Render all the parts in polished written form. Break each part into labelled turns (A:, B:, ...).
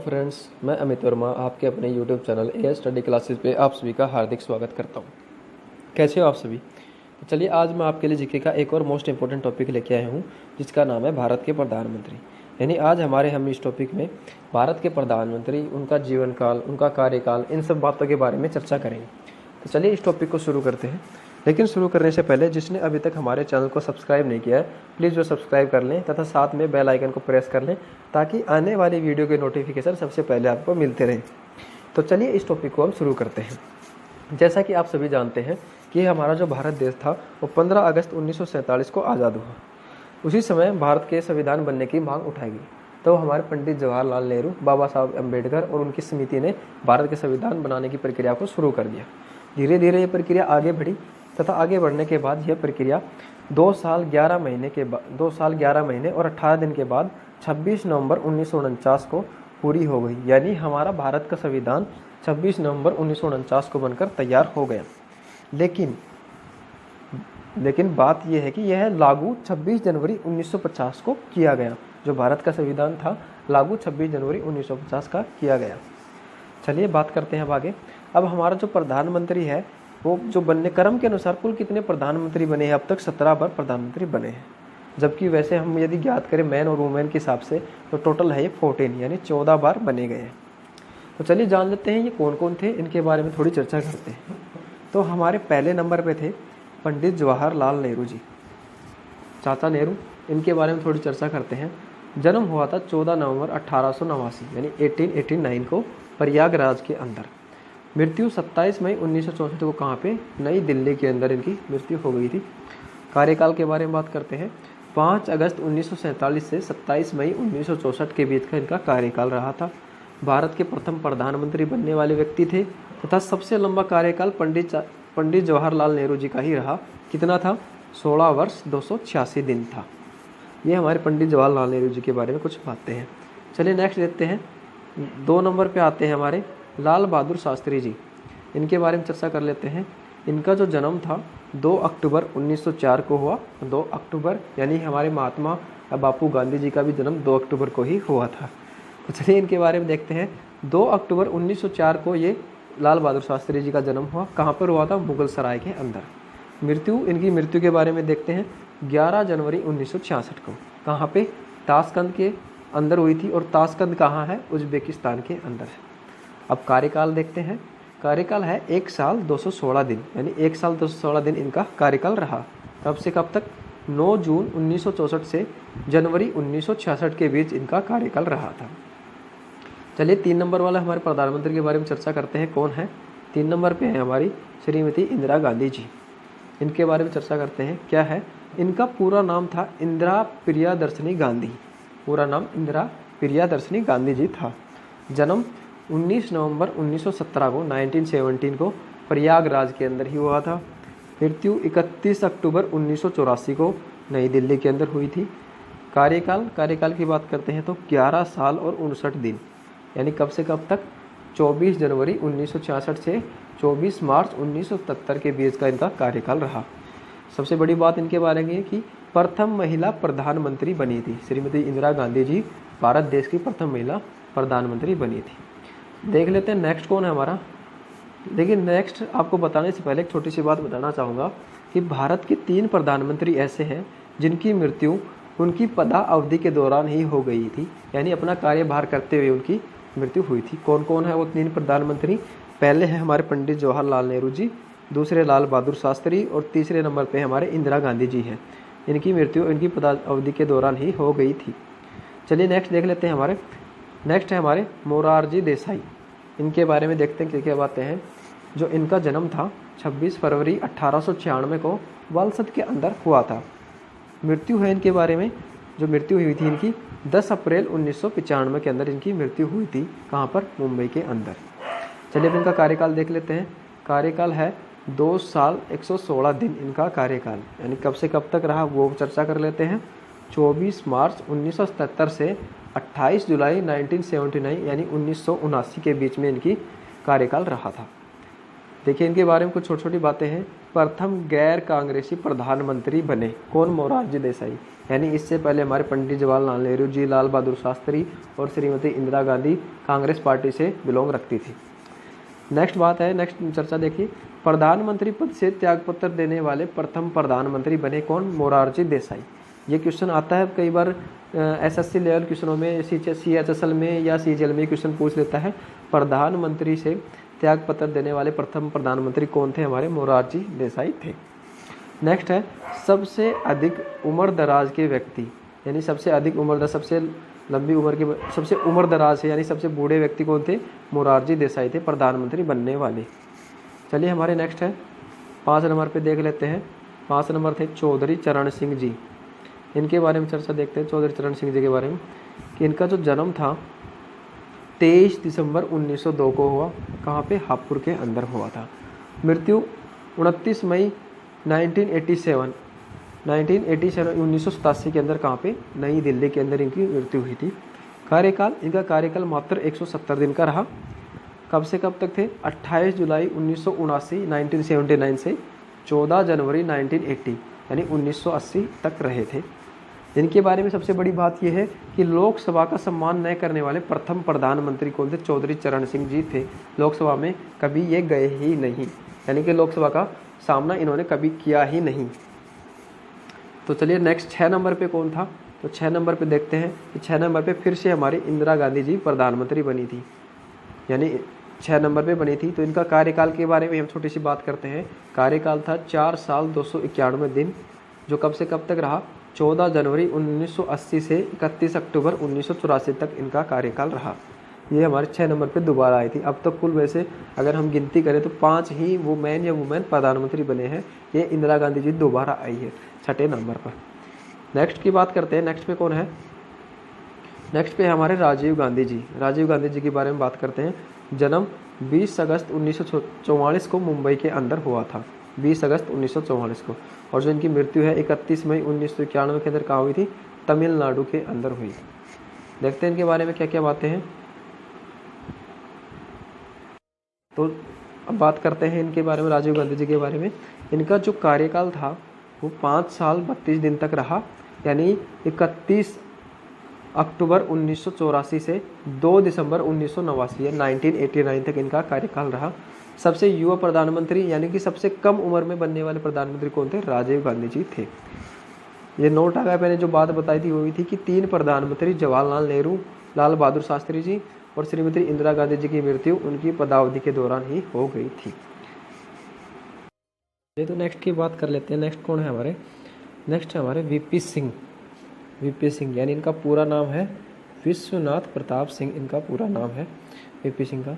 A: Friends, मैं अमित वर्मा आपके अपने YouTube चैनल ए स्टडी क्लासेस पे आप सभी का हार्दिक स्वागत करता हूँ। कैसे हो आप सभी? तो चलिए आज मैं आपके लिए जीके का एक और मोस्ट इम्पोर्टेंट टॉपिक लेके आया हूँ, जिसका नाम है भारत के प्रधानमंत्री। यानी आज हम इस टॉपिक में भारत के प्रधानमंत्री, उनका जीवन काल, उनका कार्यकाल, इन सब बातों के बारे में चर्चा करेंगे। तो चलिए इस टॉपिक को शुरू करते हैं। लेकिन शुरू करने से पहले जिसने अभी तक हमारे चैनल को सब्सक्राइब नहीं किया है, प्लीज़ वो सब्सक्राइब कर लें तथा साथ में बेल आइकन को प्रेस कर लें, ताकि आने वाली वीडियो के नोटिफिकेशन सबसे पहले आपको मिलते रहें। तो चलिए इस टॉपिक को हम शुरू करते हैं। जैसा कि आप सभी जानते हैं कि हमारा जो भारत देश था वो 15 अगस्त 1947 को आज़ाद हुआ। उसी समय भारत के संविधान बनने की मांग उठाई गई। तो हमारे पंडित जवाहरलाल नेहरू, बाबा साहब अम्बेडकर और उनकी समिति ने भारत के संविधान बनाने की प्रक्रिया को शुरू कर दिया। धीरे धीरे ये प्रक्रिया आगे बढ़ी तथा आगे बढ़ने के बाद यह प्रक्रिया 2 साल 11 महीने और 18 दिन के बाद 26 नवंबर 1949 को पूरी हो गई। यानी हमारा भारत का संविधान 26 नवंबर 1949 को बनकर तैयार हो गया। लेकिन बात यह है कि यह लागू 26 जनवरी 1950 को किया गया। जो भारत का संविधान था लागू 26 जनवरी 1950 का किया गया। चलिए बात करते हैं अब आगे। अब हमारा जो प्रधानमंत्री है वो जो बनने क्रम के अनुसार कुल कितने प्रधानमंत्री बने हैं? अब तक 17 बार प्रधानमंत्री बने हैं, जबकि वैसे हम यदि ज्ञात करें मैन और वुमेन के हिसाब से तो टोटल है ये 14, यानी 14 बार बने गए हैं। तो चलिए जान लेते हैं ये कौन कौन थे, इनके बारे में थोड़ी चर्चा करते हैं। तो हमारे पहले नंबर पे थे पंडित जवाहरलाल नेहरू जी, चाचा नेहरू। इनके बारे में थोड़ी चर्चा करते हैं। जन्म हुआ था 14 नवंबर 1889 यानी 1889 को प्रयागराज के अंदर। मृत्यु 27 मई 1964 को कहाँ पे? नई दिल्ली के अंदर इनकी मृत्यु हो गई थी। कार्यकाल के बारे में बात करते हैं। 5 अगस्त 1947 से 27 मई 1964 के बीच का इनका कार्यकाल रहा था। भारत के प्रथम प्रधानमंत्री बनने वाले व्यक्ति थे तथा सबसे लंबा कार्यकाल पंडित जवाहरलाल नेहरू जी का ही रहा। कितना था? 16 वर्ष 286 दिन था। ये हमारे पंडित जवाहरलाल नेहरू जी के बारे में कुछ बातें हैं। चलिए नेक्स्ट देखते हैं। 2 नंबर पे आते हैं हमारे लाल बहादुर शास्त्री जी। इनके बारे में चर्चा कर लेते हैं। इनका जो जन्म था 2 अक्टूबर 1904 को हुआ। 2 अक्टूबर यानी हमारे महात्मा बापू गांधी जी का भी जन्म 2 अक्टूबर को ही हुआ था। तो चलिए इनके बारे में देखते हैं। 2 अक्टूबर 1904 को ये लाल बहादुर शास्त्री जी का जन्म हुआ। कहाँ पर हुआ था? मुगल सराय के अंदर। इनकी मृत्यु के बारे में देखते हैं। 11 जनवरी 1966 को कहाँ पे? ताशकंद के अंदर हुई थी। और ताशकंद कहाँ है? उज्बेकिस्तान के अंदर है। अब कार्यकाल देखते हैं। कार्यकाल है 1 साल 216 दिन, यानी 1 साल 216 दिन इनका कार्यकाल रहा। कब से कब तक? 9 जून 1964 से जनवरी 1966 के बीच इनका कार्यकाल रहा था। चलिए 3 नंबर वाला हमारे प्रधानमंत्री के बारे में चर्चा करते हैं। कौन है? 3 नंबर पे है हमारी श्रीमती इंदिरा गांधी जी। इनके बारे में चर्चा करते हैं। क्या है? इनका पूरा नाम था इंदिरा प्रियदर्शनी गांधी। पूरा नाम इंदिरा प्रियदर्शनी गांधी जी था। जन्म 19 नवंबर 1917 को 1917 को प्रयागराज के अंदर ही हुआ था। मृत्यु 31 अक्टूबर 1984 को नई दिल्ली के अंदर हुई थी। कार्यकाल की बात करते हैं तो 11 साल और 59 दिन, यानी कब से कब तक? 24 जनवरी 1966 से 24 मार्च 1977 के बीच का इनका कार्यकाल रहा। सबसे बड़ी बात इनके बारे में कि प्रथम महिला प्रधानमंत्री बनी थी। श्रीमती इंदिरा गांधी जी भारत देश की प्रथम महिला प्रधानमंत्री बनी थी। देख लेते हैं नेक्स्ट कौन है हमारा। लेकिन नेक्स्ट आपको बताने से पहले एक छोटी सी बात बताना चाहूँगा कि भारत के 3 प्रधानमंत्री ऐसे हैं जिनकी मृत्यु उनकी पदा अवधि के दौरान ही हो गई थी, यानी अपना कार्यभार करते हुए उनकी मृत्यु हुई थी। कौन कौन है वो 3 प्रधानमंत्री? पहले हैं हमारे पंडित जवाहरलाल नेहरू जी, दूसरे लाल बहादुर शास्त्री और तीसरे नंबर पे हमारे इंदिरा गांधी जी हैं। इनकी मृत्यु इनकी पदा अवधि के दौरान ही हो गई थी। चलिए नेक्स्ट देख लेते हैं। नेक्स्ट है हमारे मोरारजी देसाई। इनके बारे में देखते हैं क्या बातें हैं। जो इनका जन्म था 26 फरवरी 1896 को वालसद के अंदर हुआ था। मृत्यु है इनके बारे में, जो मृत्यु हुई थी इनकी 10 अप्रैल 1995 के अंदर इनकी मृत्यु हुई थी। कहाँ पर? मुंबई के अंदर। चलिए अब इनका कार्यकाल देख लेते हैं। कार्यकाल है 2 साल 116 दिन इनका कार्यकाल, यानी कब से कब तक रहा वो चर्चा कर लेते हैं। 24 मार्च 1977 से 28 जुलाई 1979 यानी 1979 के बीच में इनकी कार्यकाल रहा था। देखिए इनके बारे में कुछ छोटी छोटी बातें हैं। प्रथम गैर कांग्रेसी प्रधानमंत्री बने कौन? मोरारजी देसाई। यानी इससे पहले हमारे पंडित जवाहरलाल नेहरू जी, लाल बहादुर शास्त्री और श्रीमती इंदिरा गांधी कांग्रेस पार्टी से बिलोंग रखती थी। नेक्स्ट बात है, नेक्स्ट चर्चा देखिए, प्रधानमंत्री पद से त्यागपत्र देने वाले प्रथम प्रधानमंत्री बने कौन? मोरारजी देसाई। ये क्वेश्चन आता है कई बार एसएससी लेवल क्वेश्चनों में, CHSL में या CGL में क्वेश्चन पूछ लेता है, प्रधानमंत्री से त्यागपत्र देने वाले प्रथम प्रधानमंत्री कौन थे? हमारे मोरारजी देसाई थे। नेक्स्ट है, सबसे अधिक उम्र दराज के व्यक्ति, यानी सबसे अधिक उम्र, सबसे लंबी उम्र के, सबसे उम्र दराज है यानी सबसे बूढ़े व्यक्ति कौन थे? मोरारजी देसाई थे प्रधानमंत्री बनने वाले। चलिए हमारे नेक्स्ट है 5 नंबर पे देख लेते हैं। 5 नंबर थे चौधरी चरण सिंह जी। इनके बारे में चर्चा देखते हैं, चौधरी चरण सिंह जी के बारे में, कि इनका जो जन्म था 23 दिसंबर 1902 को हुआ। कहाँ पे? हापुड़ के अंदर हुआ था। मृत्यु 29 मई 1987 के अंदर कहाँ पे? नई दिल्ली के अंदर इनकी मृत्यु हुई थी। कार्यकाल, इनका कार्यकाल मात्र 170 दिन का रहा। कब से कब तक थे? 28 जुलाई 1979 से 14 जनवरी 1980 यानी 1980 तक रहे थे। इनके बारे में सबसे बड़ी बात यह है कि लोकसभा का सम्मान न करने वाले प्रथम प्रधानमंत्री कौन थे? चौधरी चरण सिंह जी थे। लोकसभा में कभी ये गए ही नहीं, यानी कि लोकसभा का सामना इन्होंने कभी किया ही नहीं। तो चलिए नेक्स्ट 6 नंबर पे कौन था? तो 6 नंबर पे देखते हैं कि 6 नंबर पे फिर से हमारी इंदिरा गांधी जी प्रधानमंत्री बनी थी, यानी 6 नंबर पे बनी थी। तो इनका कार्यकाल के बारे में हम छोटी सी बात करते हैं। कार्यकाल था 4 साल 291 दिन, जो कब से कब तक रहा? 14 जनवरी 1980 से 31 अक्टूबर 1984 तक इनका कार्यकाल रहा। ये हमारे 6 नंबर पे दोबारा आई थी। अब तक कुल वैसे अगर हम गिनती करें तो 5 ही वुमेन प्रधानमंत्री बने हैं। ये इंदिरा गांधी जी दोबारा आई है 6 नंबर पर। नेक्स्ट की बात करते हैं। नेक्स्ट पे कौन है? नेक्स्ट पे हमारे राजीव गांधी जी। राजीव गांधी जी के बारे में बात करते हैं। जन्म 20 अगस्त 1944 को मुंबई के अंदर हुआ था, 20 अगस्त 1944 को। और जो इनकी मृत्यु है 31 मई 1991 के अंदर कहाँ हुई थी? तमिलनाडु के अंदर हुई। देखते हैं इनके बारे में क्या क्या बातें हैं। तो अब बात करते हैं इनके बारे में, राजीव गांधी जी के बारे में। इनका जो कार्यकाल था वो 5 साल 32 दिन तक रहा, यानी 31 अक्टूबर 1984 से 2 दिसंबर 1989 या 1989 तक इनका कार्यकाल रहा। सबसे युवा प्रधानमंत्री यानी कि सबसे कम उम्र में बनने वाले प्रधानमंत्री कौन थे? राजीव गांधी जी थे। ये नोट आ गया। मैंने जो बात बताई थी वो भी थी कि 3 प्रधानमंत्री, जवाहरलाल नेहरू, लाल बहादुर शास्त्री जी और श्रीमती इंदिरा गांधी जी की मृत्यु उनकी पदावधि के दौरान ही हो गई थी। ये तो नेक्स्ट की बात कर लेते हैं। नेक्स्ट कौन है हमारे? नेक्स्ट है हमारे वीपी सिंह। वीपी सिंह यानी इनका पूरा नाम है विश्वनाथ प्रताप सिंह, इनका पूरा नाम है वीपी सिंह का।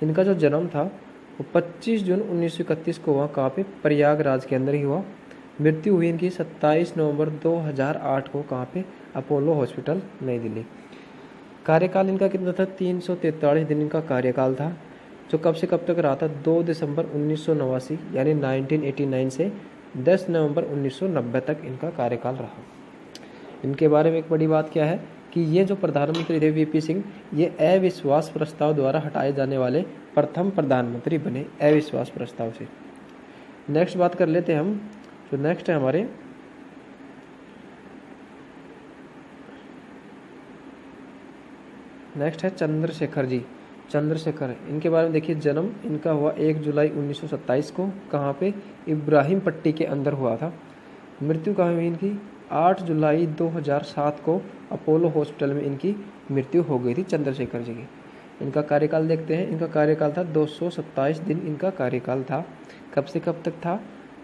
A: इनका जो जन्म था वो 25 जून 1931 को हुआ। कहाँ पे? प्रयागराज के अंदर ही हुआ। मृत्यु हुई इनकी 27 नवंबर 2008 को। कहाँ पे? अपोलो हॉस्पिटल, नई दिल्ली। कार्यकाल इनका कितना था? 343 दिन इनका कार्यकाल था, जो कब से कब तक रहा था? 2 दिसंबर 1989 यानी 1989 से 10 नवंबर 1990 तक इनका कार्यकाल रहा। इनके बारे में एक बड़ी बात क्या है कि ये जो प्रधानमंत्री थे वीपी सिंह, ये अविश्वास प्रस्ताव द्वारा हटाए जाने वाले प्रथम प्रधानमंत्री बने, अविश्वास प्रस्ताव से। नेक्स्ट बात कर लेते हैं हम। जो नेक्स्ट है हमारे नेक्स्ट है चंद्रशेखर जी। चंद्रशेखर, इनके बारे में देखिए। जन्म इनका हुआ 1 जुलाई 1927 को। कहाँ पे? इब्राहिम पट्टी के अंदर हुआ था। मृत्यु कहाँ हुई इनकी? 8 जुलाई 2007 को अपोलो हॉस्पिटल में इनकी मृत्यु हो गई थी चंद्रशेखर जी की। इनका कार्यकाल देखते हैं। इनका कार्यकाल था 227 दिन इनका कार्यकाल था। कब से कब तक था?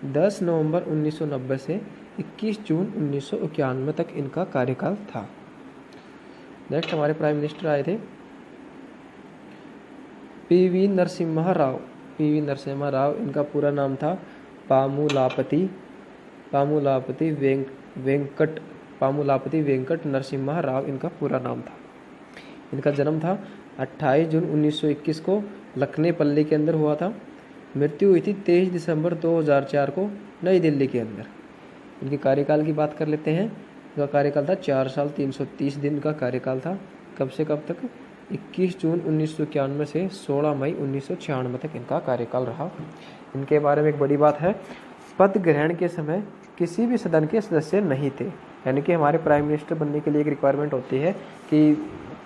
A: 10 नवंबर 1990 से 21 जून 1991 तक इनका कार्यकाल था। नेक्स्ट हमारे प्राइम मिनिस्टर आए थे पीवी नरसिम्हा राव। पीवी नरसिम्हा राव, इनका पूरा नाम था पामुलापति वेंकट नरसिम्हा राव, इनका पूरा नाम था। इनका जन्म था 28 जून 1921 को लखनेपल्ली के अंदर हुआ था। मृत्यु हुई थी 23 दिसंबर 2004 को नई दिल्ली के अंदर। इनके कार्यकाल की बात कर लेते हैं। इनका कार्यकाल था 4 साल 330 दिन का कार्यकाल था। कब से कब तक? 21 जून 1991 से 16 मई 1996 तक इनका कार्यकाल रहा। इनके बारे में एक बड़ी बात है, पद ग्रहण के समय किसी भी सदन के सदस्य नहीं थे। यानी कि हमारे प्राइम मिनिस्टर बनने के लिए एक रिक्वायरमेंट होती है कि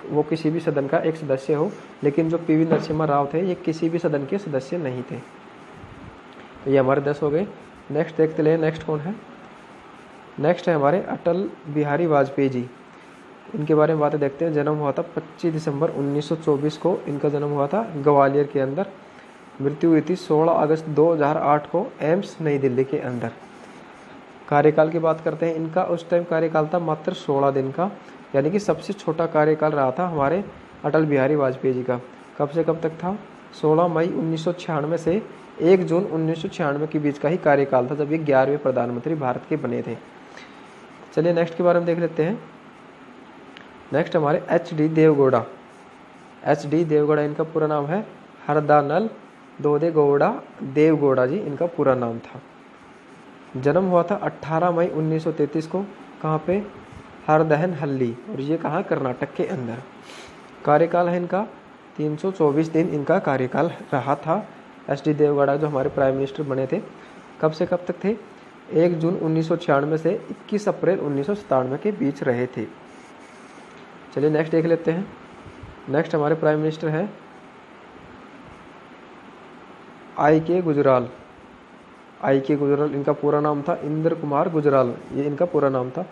A: वो किसी भी सदन का एक सदस्य हो, लेकिन जो पीवी नरसिम्हा राव थे ये किसी भी सदन के सदस्य नहीं थे। ये हमारे 10 हो गए। नेक्स्ट देखते ले, नेक्स्ट कौन है? नेक्स्ट है हमारे अटल बिहारी वाजपेयी जी। इनके बारे में बातें देखते हैं। जन्म हुआ था 25 दिसंबर 1924 को, इनका जन्म हुआ था ग्वालियर के अंदर। मृत्यु हुई थी 16 अगस्त 2008 को एम्स नई दिल्ली के अंदर। कार्यकाल की बात करते हैं, इनका उस टाइम कार्यकाल था मात्र 16 दिन का, यानी कि सबसे छोटा कार्यकाल रहा था हमारे अटल बिहारी वाजपेयी जी का। कब से कब तक था? 16 मई 1996 से 1 जून 1996 के बीच का ही कार्यकाल था, जब ये 11वें प्रधानमंत्री भारत के बने थे। चलिए नेक्स्ट के बारे में देख लेते हैं। नेक्स्ट हमारे HD देवगौड़ा। HD देवगौड़ा इनका पूरा नाम है हरदानल दोदेगौड़ा देवगौड़ा जी, इनका पूरा नाम था। जन्म हुआ था 18 मई 1933 को। कहाँ पे? हरदहन हल्ली, और ये कहाँ? कर्नाटक के अंदर। कार्यकाल है इनका 324 दिन इनका कार्यकाल रहा था। HD देवगौड़ा जो हमारे प्राइम मिनिस्टर बने थे, कब से कब तक थे? 1 जून 1996 से 21 अप्रैल 1997 के बीच रहे थे। चलिए नेक्स्ट देख लेते हैं। नेक्स्ट हमारे प्राइम मिनिस्टर हैं IK गुजराल। IK गुजराल इनका पूरा नाम था इंद्र कुमार गुजराल, ये इनका पूरा नाम था।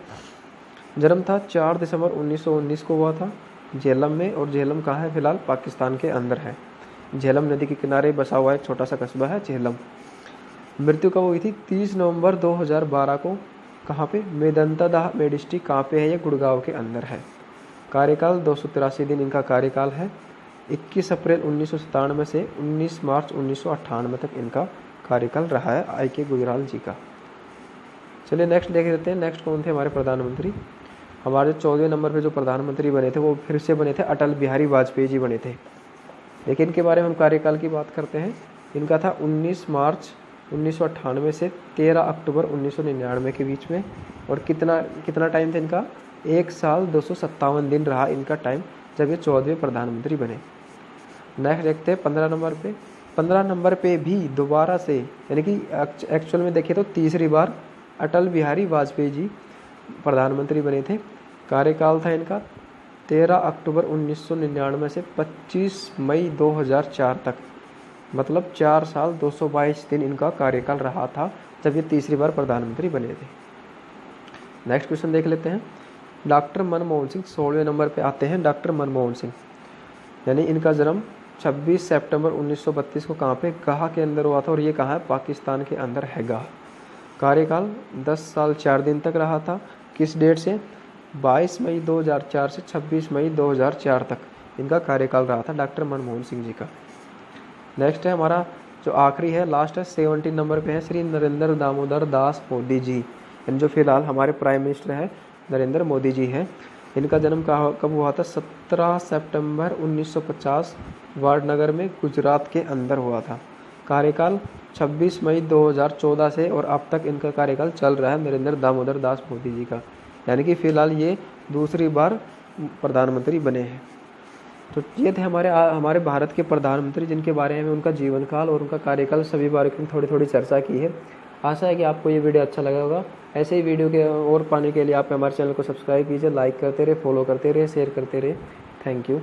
A: जन्म था 4 दिसंबर 1919 को हुआ था झेलम में, और झेलम कहाँ है? फिलहाल पाकिस्तान के अंदर है। झेलम नदी के किनारे बसा हुआ एक छोटा सा कस्बा है झेलम। मृत्यु कब हुई थी? 30 नवंबर 2012 को। कहाँ पे? मेदंता दाह मेडिस्ट्री, कहाँ पे है? ये गुड़गांव के अंदर है। कार्यकाल 283 दिन इनका कार्यकाल है। 21 अप्रैल 1997 से 19 मार्च 1998 तक इनका कार्यकाल रहा है IK गुजराल जी का। चलिए नेक्स्ट देख लेते हैं। नेक्स्ट कौन थे हमारे प्रधानमंत्री? हमारे 14वें नंबर पे जो प्रधानमंत्री बने थे वो फिर से बने थे अटल बिहारी वाजपेयी जी बने थे। लेकिन इनके बारे में हम कार्यकाल की बात करते हैं। इनका था 19 मार्च 1998 से 13 अक्टूबर 1999 के बीच में। और कितना टाइम था इनका? 1 साल 257 दिन रहा इनका टाइम, जब ये 14वें प्रधानमंत्री बने। नेक्स्ट देखते हैं 15 नंबर पे। 15 नंबर पे भी दोबारा से, यानी कि एक्चुअल में देखिए तो तीसरी बार अटल बिहारी वाजपेयी जी प्रधानमंत्री बने थे। कार्यकाल था इनका 13 अक्टूबर 1999 से 25 मई 2004 तक, मतलब 4 साल 222 दिन इनका कार्यकाल रहा था, जब ये तीसरी बार प्रधानमंत्री बने थे। नेक्स्ट क्वेश्चन देख लेते हैं। डॉक्टर मनमोहन सिंह 16वें नंबर पे आते हैं। डॉक्टर मनमोहन सिंह, यानी इनका जन्म 26 सितंबर 1932 को कहाँ पे? गाह के अंदर हुआ था, और ये कहाँ है? पाकिस्तान के अंदर है गाह। कार्यकाल 10 साल 4 दिन तक रहा था। किस डेट से? 22 मई 2004 से 26 मई 2004 तक इनका कार्यकाल रहा था डॉक्टर मनमोहन सिंह जी का। नेक्स्ट है हमारा जो आखिरी है, लास्ट है 17 नंबर पे है श्री नरेंद्र दामोदर दास मोदी जी, जो फिलहाल हमारे प्राइम मिनिस्टर है नरेंद्र मोदी जी हैं। इनका जन्म कब हुआ था? 17 सितंबर 1950 वाडनगर में गुजरात के अंदर हुआ था। कार्यकाल 26 मई 2014 से और अब तक इनका कार्यकाल चल रहा है नरेंद्र दामोदर दास मोदी जी का, यानी कि फ़िलहाल ये दूसरी बार प्रधानमंत्री बने हैं। तो ये थे हमारे भारत के प्रधानमंत्री, जिनके बारे में उनका जीवन काल और उनका कार्यकाल सभी बारे में थोड़ी थोड़ी चर्चा की है। आशा है कि आपको ये वीडियो अच्छा लगा होगा। ऐसे ही वीडियो के और पाने के लिए आप हमारे चैनल को सब्सक्राइब कीजिए, लाइक करते रहे, फॉलो करते रहे, शेयर करते रहे। Thank you.